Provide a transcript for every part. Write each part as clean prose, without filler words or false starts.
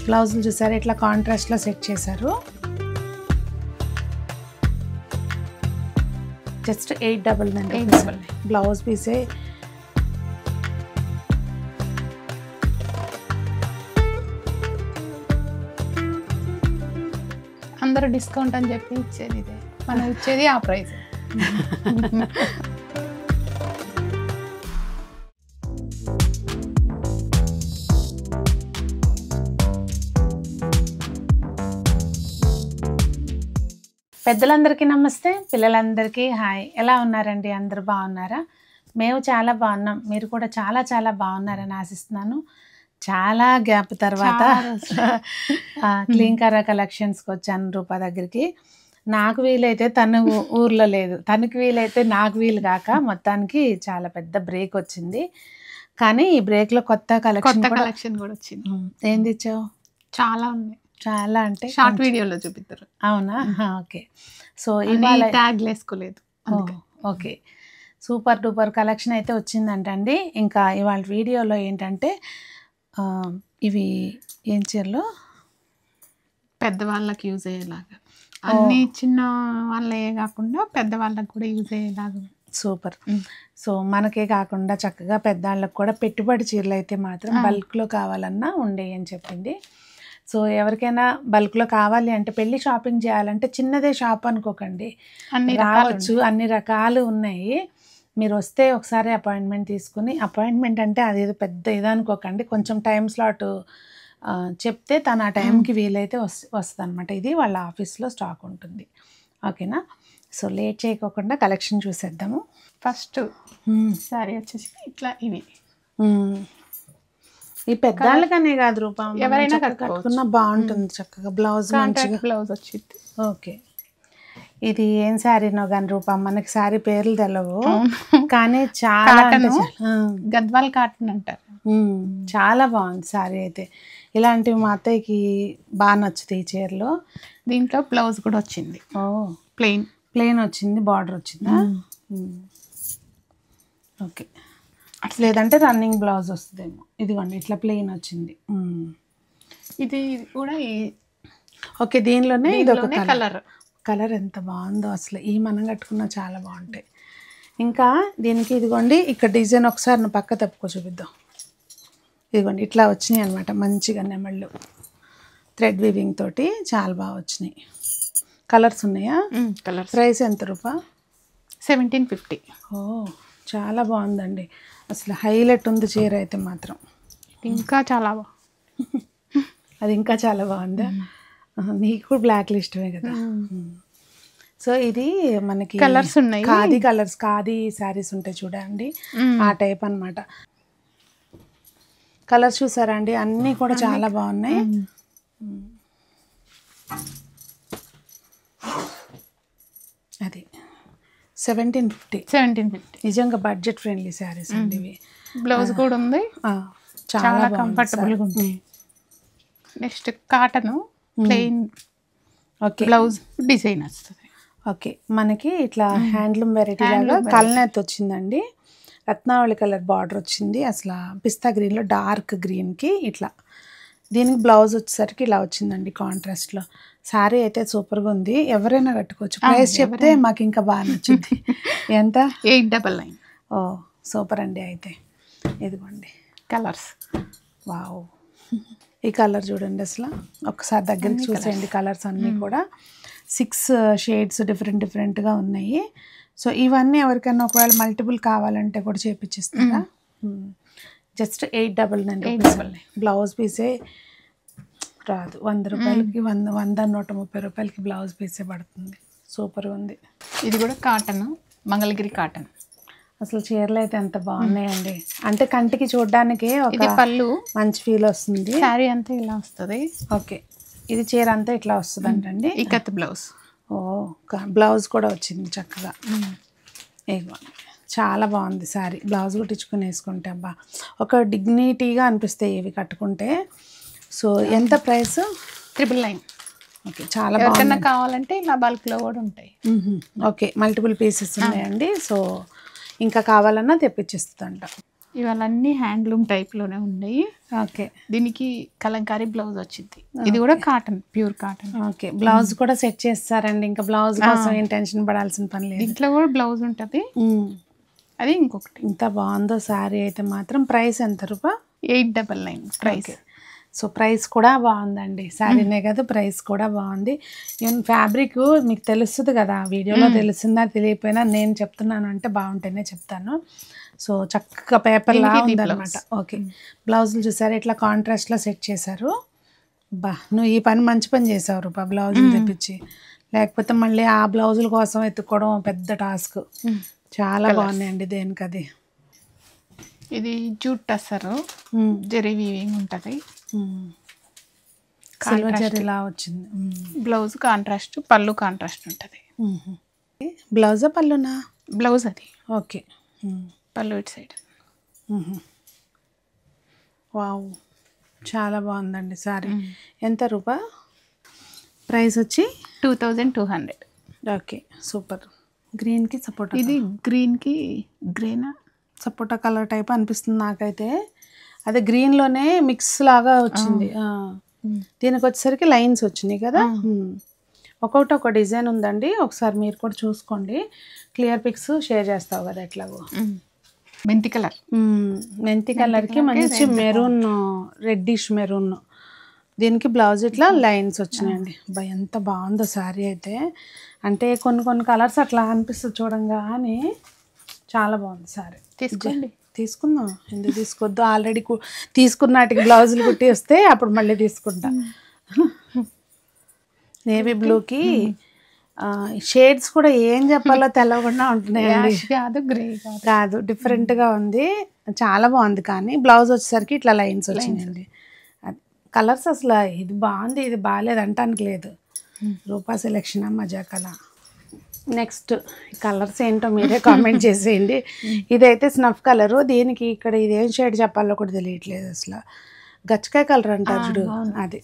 బ్లౌజులు చూసారు ఇట్లా కాంట్రాస్ట్లో సెట్ చేశారు. జస్ట్ 899 బ్లౌజ్ పీసే. అందరూ డిస్కౌంట్ అని చెప్పి ఇచ్చేది ఇదే, మనం ఇచ్చేది ఆ ప్రైస్. పెద్దలందరికీ నమస్తే, పిల్లలందరికీ హాయ్. ఎలా ఉన్నారండి? అందరూ బాగున్నారా? మేము చాలా బాగున్నాం. మీరు కూడా చాలా చాలా బాగున్నారని ఆశిస్తున్నాను. చాలా గ్యాప్ తర్వాత క్లీంకరా కలెక్షన్స్కి వచ్చాను రూపా దగ్గరికి. నాకు వీలైతే తను ఊర్లో లేదు, తనకి వీలైతే నాకు వీలు కాక మొత్తానికి చాలా పెద్ద బ్రేక్ వచ్చింది. కానీ ఈ బ్రేక్లో కొత్త కలెక్షన్ కూడా వచ్చింది. ఏం తెచ్చావు? చాలా ఉన్నాయి. చాలా అంటే షార్ట్ వీడియోలో చూపిస్తారు. అవునా? ఓకే. సో ఇవాళ ట్యాగ్లు వేసుకోలేదు. ఓకే, సూపర్ డూపర్ కలెక్షన్ అయితే వచ్చిందంటండి. ఇంకా ఇవాళ వీడియోలో ఏంటంటే ఇవి ఏం చీరలు పెద్దవాళ్ళకి యూజ్ అయ్యేలాగా, అన్ని చిన్న వాళ్ళే కాకుండా పెద్దవాళ్ళకి కూడా యూజ్ అయ్యేలాగా. సూపర్. సో మనకే కాకుండా చక్కగా పెద్దవాళ్ళకి కూడా పెట్టుబడి చీరలు అయితే మాత్రం బల్క్లో కావాలన్నా ఉండే అని చెప్పింది. సో ఎవరికైనా బల్క్లో కావాలి అంటే, పెళ్ళి షాపింగ్ చేయాలంటే చిన్నదే షాప్ అనుకోకండి, రావచ్చు, అన్ని రకాలు ఉన్నాయి. మీరు వస్తే ఒకసారి అపాయింట్మెంట్ తీసుకుని, అపాయింట్మెంట్ అంటే అదేదో పెద్ద ఇదనుకోకండి, కొంచెం టైం స్లాట్ చెప్తే తను ఆ టైంకి వీలైతే వస్తుంది అనమాట. ఇది వాళ్ళ ఆఫీస్లో స్టాక్ ఉంటుంది. ఓకేనా? సో లేట్ చేయకోకుండా కలెక్షన్ చూసేద్దాము. ఫస్ట్ సారీ వచ్చేసి ఇట్లా ఇవి. ఈ పెద్దవాళ్ళకనే కాదు రూపా, ఎవరైనా కట్టుకున్నా బాగుంటుంది చక్కగా. బ్లౌజ్ మంచిగా బ్లౌజ్ వచ్చింది. ఓకే. ఇది ఏం శారీనో కానీ రూపా, మనకి శారీ పేర్లు తెలవు కానీ చాలా గద్వాల్ కాటన్ అంటారు. చాలా బాగుంది శారీ అయితే. ఇలాంటివి మా అత్తయ్యకి బాగా నచ్చుతాయి ఈ చీరలో. దీంట్లో బ్లౌజ్ కూడా వచ్చింది. ఓ ప్లెయిన్ వచ్చింది, బార్డర్ వచ్చిందా? ఓకే. లేదంటే రన్నింగ్ బ్లౌజ్ వస్తుందేమో. ఇదిగోండి ఇట్లా ప్లెయిన్ వచ్చింది. ఇది కూడా ఓకే. దీనిలోనే ఇది ఒక కలర్ ఎంత బాగుందో అసలు. ఈ మనం కట్టుకున్నా చాలా బాగుంటాయి. ఇంకా దీనికి ఇదిగోండి ఇక్కడ డిజైన్ ఒకసారి నువ్వు పక్క తప్పుకో చూపిద్దాం. ఇదిగోండి ఇట్లా వచ్చినాయి అనమాట, మంచిగా నెమళ్ళు థ్రెడ్ వీవింగ్ తోటి చాలా బాగా వచ్చినాయి. కలర్స్ ఉన్నాయా? కలర్స్. ప్రైస్ ఎంత రూపా? 1750. ఓ చాలా బాగుందండి అసలు. హైలైట్ ఉంది చీర అయితే మాత్రం. ఇంకా చాలా అది ఇంకా చాలా బాగుందా? నీకు బ్లాక్ ఇష్టమే కదా. సో ఇది మనకి కలర్స్ ఉన్నాయి, ఖాదీ శారీస్ ఉంటాయి చూడండి, ఆ టైప్ అనమాట. కలర్స్ చూసారా అండి? అన్నీ కూడా చాలా బాగున్నాయి. అది 1750. నిజంగా బడ్జెట్ ఫ్రెండ్లీ శారీస్ అండి ఇవి. బ్లౌజ్ కూడా ఉంది, చాలా కంఫర్టబుల్గా ఉంది. Next cotton plain. Okay. Blouse design వస్తుంది. ఓకే. మనకి ఇట్లా హ్యాండ్లూమ్ వెరైటీ లాగా కల్నేత్ వచ్చిందండి. రత్నావళి కలర్ బార్డర్ వచ్చింది. అసలు పిస్తా గ్రీన్లో డార్క్ గ్రీన్కి ఇట్లా. దీనికి బ్లౌజ్ వచ్చేసరికి ఇలా వచ్చిందండి కాంట్రాస్ట్లో. శారీ అయితే సూపర్గా ఉంది, ఎవరైనా కట్టుకోవచ్చు. ప్రైస్ చెప్తే మాకు ఇంకా బాగా నచ్చింది. ఎంత? 899. ఓ సూపర్ అండి. అయితే ఇదిగోండి కలర్స్. వావ్, ఈ కలర్ చూడండి అసలు. ఒకసారి దగ్గరికి చూసేయండి. కలర్స్ అన్నీ కూడా 6 షేడ్స్ డిఫరెంట్గా ఉన్నాయి. సో ఇవన్నీ ఎవరికైనా ఒకవేళ మల్టిపుల్ కావాలంటే కూడా చేపించిస్తారా? జస్ట్ 899. బ్లౌజ్ పీసే రాదు. 100 రూపాయలకి 100-130 రూపాయలకి బ్లౌజ్ పీసే పడుతుంది. సూపర్ ఉంది. ఇది కూడా కాటన్, మంగళగిరి కాటన్. అసలు చీరలు అయితే ఎంత బాగున్నాయండి. అంటే కంటికి చూడడానికి ఒక పళ్ళు మంచి ఫీల్ వస్తుంది. శారీ అంతా ఇలా వస్తుంది. ఓకే. ఇది చీర అంతా ఇట్లా వస్తుంది అంటండి. ఇకత్ బ్లౌజ్. ఓ బ్లౌజ్ కూడా వచ్చింది చక్కగా. చాలా బాగుంది శారీ. బ్లౌజ్ కుట్టించుకుని వేసుకుంటే అబ్బా ఒక డిగ్నిటీగా అనిపిస్తాయి ఇవి కట్టుకుంటే. సో ఎంత ప్రైస్? 999. ఓకే. చాలా బాగుంది. కావాలంటే ఇలా బల్క్లో కూడా ఉంటాయి. ఓకే. మల్టిపుల్ పీసెస్ ఉన్నాయండి. సో ఇంకా కావాలన్నా తెప్పించిస్తుందంట. ఇవన్నీ హ్యాండ్లూమ్ టైప్ లోనే ఉన్నాయి. ఓకే. దీనికి కలంకారీ బ్లౌజ్ వచ్చింది. ఇది కూడా cotton, pure cotton. Okay. Blouse కూడా సెట్ చేస్తారండి, ఇంకా బ్లౌజ్ కోసం ఏం టెన్షన్ పడాల్సిన పని లేదు. దీంట్లో కూడా బ్లౌజ్ ఉంటుంది. అది ఇంకొకటి. ఇంత బాగుందో శారీ అయితే మాత్రం. ప్రైస్ ఎంత రూపా? 899 ప్రైస్. సో ప్రైస్ కూడా బాగుందండి. శారీనే కదా, ప్రైస్ కూడా బాగుంది. ఈవెన్ ఫ్యాబ్రిక్ మీకు తెలుస్తుంది కదా, వీడియోలో తెలుస్తుందా తెలియకపోయినా నేను చెప్తున్నాను అంటే బాగుంటేనే చెప్తాను. సో చక్కగా పేపర్ లా ఉందన్నమాట. ఓకే. బ్లౌజులు చూసారు ఇట్లా కాంట్రాస్ట్లో సెట్ చేశారు. బా, నువ్వు ఈ పని మంచి పని చేసావు రూపా, బ్లౌజులు తెప్పించి. లేకపోతే మళ్ళీ ఆ బ్లౌజుల కోసం ఎత్తుకోవడం పెద్ద టాస్క్. చాలా బాగున్నాయండి దేనికది. ఇది జూట్ టస్సర్, జరీ వీవింగ్ ఉంటుంది. సిల్వర్ జరీలా వచ్చింది. బ్లౌజ్ కాంట్రాస్ట్, పళ్ళు కాంట్రాస్ట్ ఉంటుంది. బ్లౌజా పళ్ళునా? బ్లౌజ్ అది. ఓకే. పళ్ళు ఇటు సైడ్. వావ్, చాలా బాగుందండి సారీ. ఎంత రూపా? ప్రైస్ వచ్చి 2200. Okay, super. గ్రీన్కి సపోటా. ఇది గ్రీన్కి గ్రేనా సపోటా కలర్ టైప్ అనిపిస్తుంది నాకైతే. అదే గ్రీన్లోనే మిక్స్ లాగా వచ్చింది. దీనికి వచ్చేసరికి లైన్స్ వచ్చినాయి కదా. ఒక్కొక్కటి ఒక డిజైన్ ఉందండి, ఒకసారి మీరు కూడా చూసుకోండి. క్లియర్ పిక్స్ షేర్ చేస్తావు కదా ఎట్లాగో. మెంతి కలర్. మెంతి కలర్కి మంచి మెరూన్, రెడ్డిష్ మెరూన్. దీనికి బ్లౌజ్ ఇట్లా లైన్స్ వచ్చినాయండి. బా, ఎంత బాగుందో శారీ అయితే. అంటే కొన్ని కలర్స్ అట్లా అనిపిస్తుంది చూడంగా, అని చాలా బాగుంది శారీ. తీసుకోండి. తీసుకుందాం, ఎందుకు తీసుకోవద్దు. ఆల్రెడీ తీసుకున్నటికి బ్లౌజులు కుట్టి వస్తే అప్పుడు మళ్ళీ తీసుకుంటా. నేవీ బ్లూకి షేడ్స్ కూడా ఏం చెప్పాలో తెలవకుండా ఉంటున్నాయండి. కాదు, గ్రే కాదు, డిఫరెంట్గా ఉంది, చాలా బాగుంది. కానీ బ్లౌజ్ వచ్చేసరికి ఇట్లా లైన్స్ వచ్చినాయండి. కలర్స్ అసలు ఇది బాగుంది, ఇది బాగాలేదు అంటానికి లేదు. రూపా సెలెక్షన్ మజా కల. నెక్స్ట్ కలర్స్ ఏంటో మీరే కామెంట్ చేసేయండి. ఇదైతే స్నఫ్ కలరు. దీనికి ఇక్కడ ఇదేం షేడ్ చెప్పాలో కూడా తెలియట్లేదు అసలు. గచ్చకాయ కలర్ అంటారు చూడు, అది.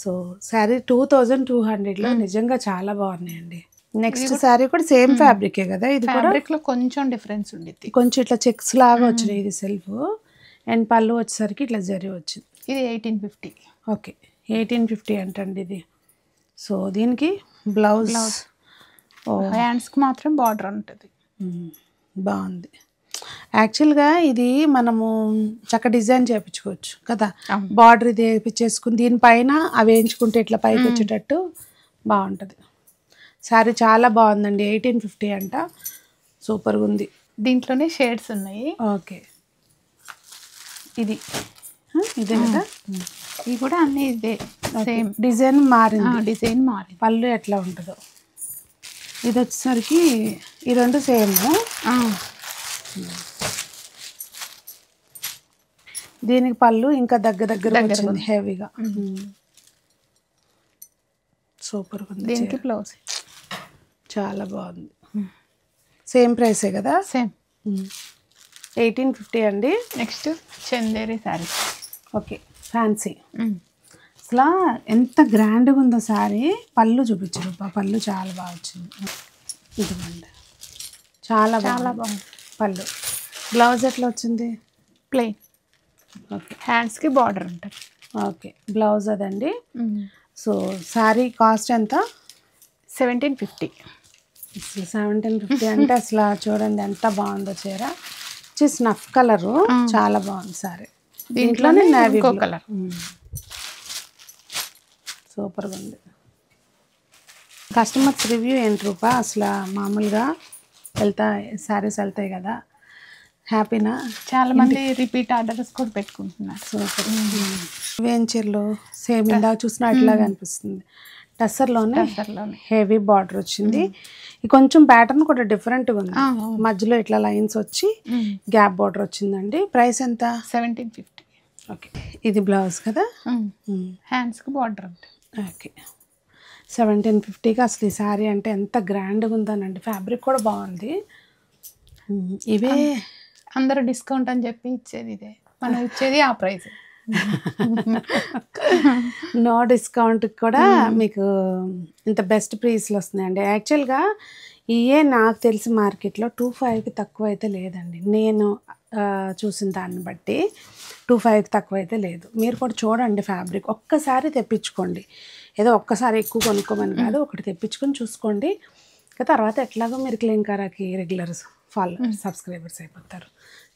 సో శారీ 2200లో నిజంగా చాలా బాగున్నాయండి. నెక్స్ట్ శారీ కూడా సేమ్ ఫ్యాబ్రికే కదా, ఇది కూడా కొంచెం డిఫరెన్స్ ఉండిద్ది. కొంచెం ఇట్లా చెక్స్ లాగా వచ్చినాయి. ఇది సెల్ఫ్ అండ్ పళ్ళు వచ్చేసరికి ఇట్లా జరీ వచ్చింది. ఇది 1850. ఓకే, 1850 అంటండి ఇది. సో దీనికి బ్లౌజ్, హ్యాండ్స్కి మాత్రం బార్డర్ ఉంటుంది. బాగుంది. యాక్చువల్గా ఇది మనము చక్క డిజైన్ చేయించుకోవచ్చు కదా, బార్డర్ ఇది వేయించేసుకుని దీనిపైన అవి వేయించుకుంటే ఇట్లా పైకి వచ్చేటట్టు బాగుంటుంది. శారీ చాలా బాగుందండి. 1850 అంట, సూపర్గా ఉంది. దీంట్లోనే షేడ్స్ ఉన్నాయి. ఓకే, ఇది ఇదే కదా. ఇవి కూడా అన్నీ ఇదే సేమ్. డిజైన్ మారింది. డిజైన్ మారింది. పళ్ళు ఎట్లా ఉంటుందో. ఇది వచ్చేసరికి ఈ రెండు సేమ్. దీనికి పళ్ళు ఇంకా దగ్గర వచ్చింది, హెవీగా. సూపర్గా ఉంది. దీనికి బ్లౌజ్ చాలా బాగుంది. సేమ్ ప్రైసే కదా. సేమ్ 1850 అండి. Next Chanderi sari. Okay, fancy. అసలు ఎంత గ్రాండ్గా ఉందో శారీ. పళ్ళు చూపించారు, పళ్ళు చాలా బాగా వచ్చింది. ఇదిగోండి, చాలా బాగుంది పళ్ళు. బ్లౌజ్ ఎట్లా వచ్చింది? ప్లెయిన్. ఓకే, హ్యాండ్స్కి బార్డర్ ఉంటుంది. ఓకే, బ్లౌజ్ అదండి. సో శారీ కాస్ట్ ఎంత? 1750. అసలు 1750 అంటే అసలు చూడండి ఎంత బాగుందో చీర. స్నఫ్ కలరు, చాలా బాగుంది శారీ. దీంట్లోనే నేవీ బ్లూ కలర్. సూపర్గా ఉంది. కస్టమర్స్ రివ్యూ ఏంటి రూపా? అసలు మామూలుగా శారీస్ వెళ్తాయి కదా, హ్యాపీనా? చాలా మంది రిపీట్ ఆర్డర్స్ కూడా పెట్టుకుంటున్నారు. సూపర్. వెంచర్లో సేమ్ ఇందా చూసినా అట్లాగా అనిపిస్తుంది. టస్సర్లోనే హెవీ బార్డర్ వచ్చింది. కొంచెం ప్యాటర్న్ కూడా డిఫరెంట్గా ఉంది. మధ్యలో ఇట్లా లైన్స్ వచ్చి గ్యాప్ బార్డర్ వచ్చిందండి. ప్రైస్ ఎంత? 1750. ఓకే, ఇది బ్లౌజ్ కదా. హ్యాండ్స్కి బార్డర్ ఉంటుంది. ఓకే, 1750కి అసలు ఈ శారీ అంటే ఎంత గ్రాండ్గా ఉందనండి. ఫ్యాబ్రిక్ కూడా బాగుంది. ఇవే అందరూ డిస్కౌంట్ అని చెప్పి ఇచ్చేది ఇదే, మనం ఇచ్చేది ఆ ప్రైస్. నో డిస్కౌంట్ కూడా మీకు ఇంత బెస్ట్ ప్రైస్లు వస్తున్నాయండి. యాక్చువల్గా ఇవే నాకు తెలిసి మార్కెట్లో 25కి తక్కువ అయితే లేదండి. నేను చూసిన దాన్ని బట్టి 2,500 తక్కువ అయితే లేదు. మీరు కూడా చూడండి ఫ్యాబ్రిక్, ఒక్కసారి తెప్పించుకోండి. ఏదో ఒక్కసారి ఎక్కువ కొనుక్కోమని కాదు, ఒకటి తెప్పించుకొని చూసుకోండి. తర్వాత ఎట్లాగో మీరు క్లింకారాకి రెగ్యులర్ సబ్స్క్రైబర్స్ అయిపోతారు.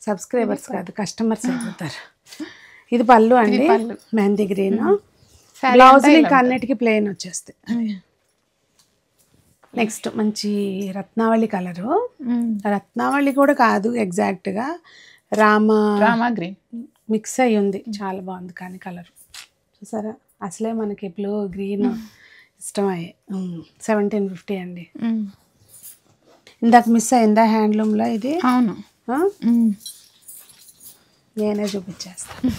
సబ్స్క్రైబర్స్ కాదు, కస్టమర్స్ అయిపోతారు. ఇది పళ్ళు అండి, మెహందీ గ్రీన్. బ్లౌజ్ ఇంకా అన్నిటికీ ప్లెయిన్ వచ్చేస్తాయి. నెక్స్ట్ మంచి రత్నావళి కలరు. రత్నావళి కూడా కాదు ఎగ్జాక్ట్గా, రామా గ్రీన్ మిక్స్ అయ్యి ఉంది. చాలా బాగుంది కానీ కలర్ చూసారా, అసలే మనకి బ్లూ గ్రీన్ ఇష్టమయ్యే. 1750 అండి. ఇందాక మిస్ అయిందా హ్యాండ్లూమ్లో ఇది? అవును, నేనే చూపించేస్తాను.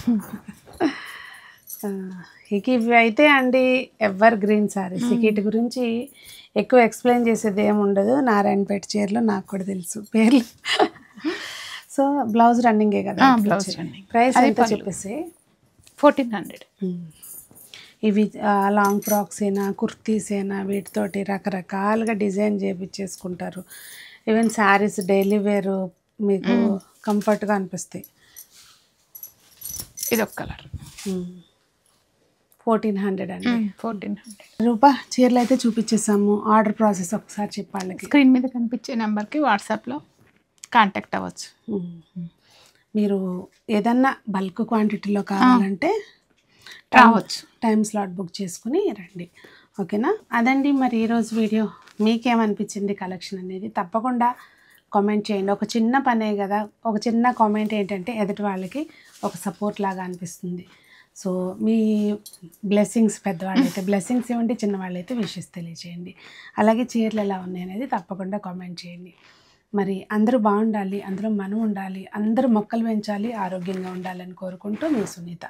ఇక ఇవి అయితే అండి ఎవర్ గ్రీన్ సారీస్. వీటి గురించి ఎక్కువ ఎక్స్ప్లెయిన్ చేసేది ఏమి ఉండదు. నారాయణపేట చీరలో నాకు కూడా తెలుసు పేర్లు. సో బ్లౌజ్ రన్నింగే కదా, బ్లౌజ్ రన్నింగ్. ప్రైస్ ఎంత చెప్పేసి 1400. ఇవి లాంగ్ ఫ్రాక్స్ అయినా కుర్తీస్ అయినా వీటితోటి రకరకాలుగా డిజైన్ చేపించేసుకుంటారు. ఈవెన్ శారీస్ డైలీ వేర్ మీకు కంఫర్ట్గా అనిపిస్తాయి. ఇది ఒక కలర్ 1400 అండి. 1400 రూపా చీరలు అయితే చూపించేసాము. ఆర్డర్ ప్రాసెస్ ఒకసారి చెప్పాలి. స్క్రీన్ మీద కనిపించే నెంబర్కి వాట్సాప్లో కాంటాక్ట్ అవ్వచ్చు. మీరు ఏదన్నా బల్క్ క్వాంటిటీలో కావాలంటే రావచ్చు, టైం స్లాట్ బుక్ చేసుకుని రండి. ఓకేనా? అదండి మరి ఈరోజు వీడియో. మీకేమనిపించింది కలెక్షన్ అనేది తప్పకుండా కామెంట్ చేయండి. ఒక చిన్న పనే కదా, ఒక చిన్న కామెంట్ ఏంటంటే ఎదుటి వాళ్ళకి ఒక సపోర్ట్ లాగా అనిపిస్తుంది. సో మీ బ్లెస్సింగ్స్, పెద్దవాళ్ళైతే బ్లెస్సింగ్స్ ఇవ్వండి, చిన్నవాళ్ళైతే విషెస్ తెలియజేయండి. అలాగే చీరలు ఎలా ఉన్నాయి అనేది తప్పకుండా కామెంట్ చేయండి. మరి అందరూ బాగుండాలి, అందులో మనం ఉండాలి, అందరూ మొక్కలు పెంచాలి, ఆరోగ్యంగా ఉండాలని కోరుకుంటూ మీ సునీత.